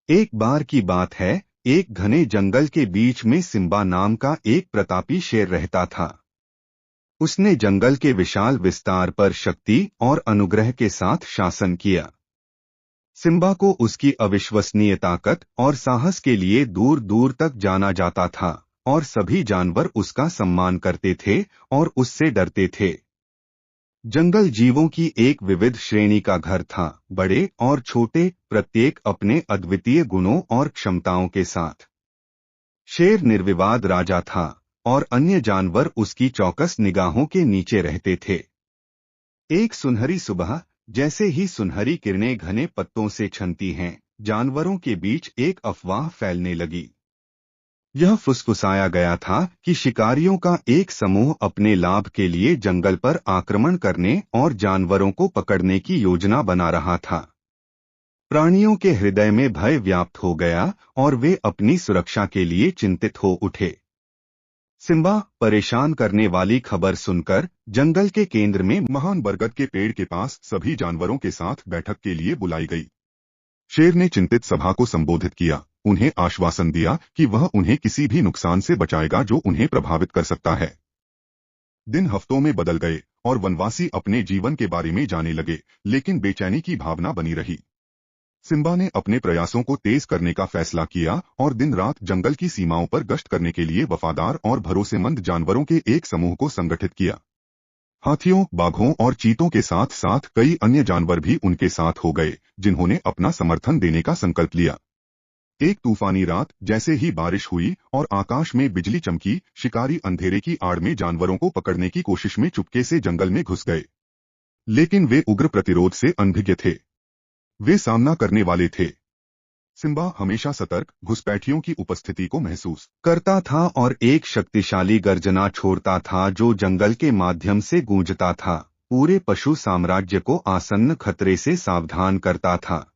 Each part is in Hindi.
एक बार की बात है, एक घने जंगल के बीच में सिम्बा नाम का एक प्रतापी शेर रहता था। उसने जंगल के विशाल विस्तार पर शक्ति और अनुग्रह के साथ शासन किया। सिम्बा को उसकी अविश्वसनीय ताकत और साहस के लिए दूर दूर तक जाना जाता था और सभी जानवर उसका सम्मान करते थे और उससे डरते थे। जंगल जीवों की एक विविध श्रेणी का घर था, बड़े और छोटे, प्रत्येक अपने अद्वितीय गुणों और क्षमताओं के साथ। शेर निर्विवाद राजा था और अन्य जानवर उसकी चौकस निगाहों के नीचे रहते थे। एक सुनहरी सुबह, जैसे ही सुनहरी किरणें घने पत्तों से छनती हैं, जानवरों के बीच एक अफवाह फैलने लगी। यह फुसफुसाया गया था कि शिकारियों का एक समूह अपने लाभ के लिए जंगल पर आक्रमण करने और जानवरों को पकड़ने की योजना बना रहा था। प्राणियों के हृदय में भय व्याप्त हो गया और वे अपनी सुरक्षा के लिए चिंतित हो उठे। सिम्बा परेशान करने वाली खबर सुनकर जंगल के केंद्र में महान बरगद के पेड़ के पास सभी जानवरों के साथ बैठक के लिए बुलाई गई। शेर ने चिंतित सभा को संबोधित किया, उन्हें आश्वासन दिया कि वह उन्हें किसी भी नुकसान से बचाएगा जो उन्हें प्रभावित कर सकता है। दिन हफ्तों में बदल गए और वनवासी अपने जीवन के बारे में जाने लगे, लेकिन बेचैनी की भावना बनी रही। सिम्बा ने अपने प्रयासों को तेज करने का फैसला किया और दिन रात जंगल की सीमाओं पर गश्त करने के लिए वफादार और भरोसेमंद जानवरों के एक समूह को संगठित किया। हाथियों, बाघों और चीतों के साथ साथ कई अन्य जानवर भी उनके साथ हो गए, जिन्होंने अपना समर्थन देने का संकल्प लिया। एक तूफानी रात जैसे ही बारिश हुई और आकाश में बिजली चमकी, शिकारी अंधेरे की आड़ में जानवरों को पकड़ने की कोशिश में चुपके से जंगल में घुस गए। लेकिन वे उग्र प्रतिरोध से अनभिज्ञ थे। वे सामना करने वाले थे। सिम्बा हमेशा सतर्क, घुसपैठियों की उपस्थिति को महसूस करता था और एक शक्तिशाली गर्जना छोड़ता था जो जंगल के माध्यम से गूंजता था, पूरे पशु साम्राज्य को आसन्न खतरे से सावधान करता था।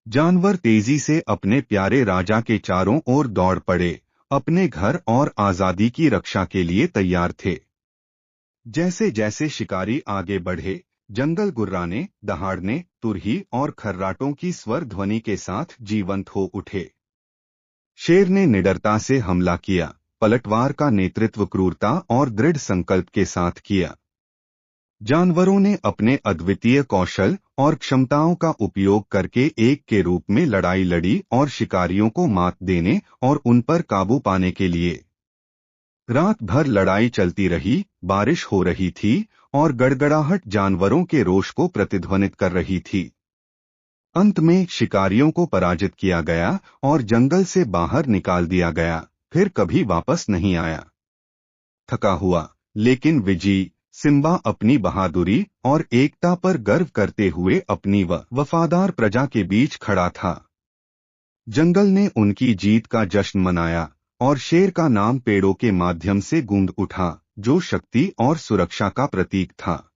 जानवर तेजी से अपने प्यारे राजा के चारों ओर दौड़ पड़े, अपने घर और आजादी की रक्षा के लिए तैयार थे। जैसे जैसे शिकारी आगे बढ़े, जंगल गुर्राने, दहाड़ने, तुरही और खर्राटों की स्वर ध्वनि के साथ जीवंत हो उठे। शेर ने निडरता से हमला किया, पलटवार का नेतृत्व क्रूरता और दृढ़ संकल्प के साथ किया। जानवरों ने अपने अद्वितीय कौशल और क्षमताओं का उपयोग करके एक के रूप में लड़ाई लड़ी और शिकारियों को मात देने और उन पर काबू पाने के लिए। रात भर लड़ाई चलती रही, बारिश हो रही थी और गड़गड़ाहट जानवरों के रोष को प्रतिध्वनित कर रही थी। अंत में शिकारियों को पराजित किया गया और जंगल से बाहर निकाल दिया गया, फिर कभी वापस नहीं आया। थका हुआ लेकिन विजयी, सिम्बा अपनी बहादुरी और एकता पर गर्व करते हुए अपनी वफादार प्रजा के बीच खड़ा था। जंगल ने उनकी जीत का जश्न मनाया और शेर का नाम पेड़ों के माध्यम से गूंज उठा, जो शक्ति और सुरक्षा का प्रतीक था।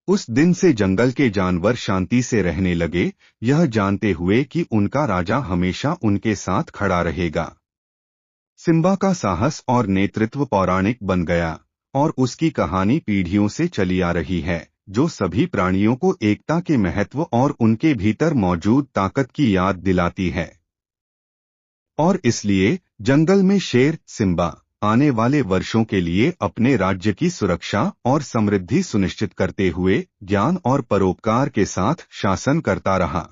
उस दिन से जंगल के जानवर शांति से रहने लगे, यह जानते हुए कि उनका राजा हमेशा उनके साथ खड़ा रहेगा। सिम्बा का साहस और नेतृत्व पौराणिक बन गया और उसकी कहानी पीढ़ियों से चली आ रही है, जो सभी प्राणियों को एकता के महत्व और उनके भीतर मौजूद ताकत की याद दिलाती है। और इसलिए जंगल में शेर सिम्बा आने वाले वर्षों के लिए अपने राज्य की सुरक्षा और समृद्धि सुनिश्चित करते हुए ज्ञान और परोपकार के साथ शासन करता रहा।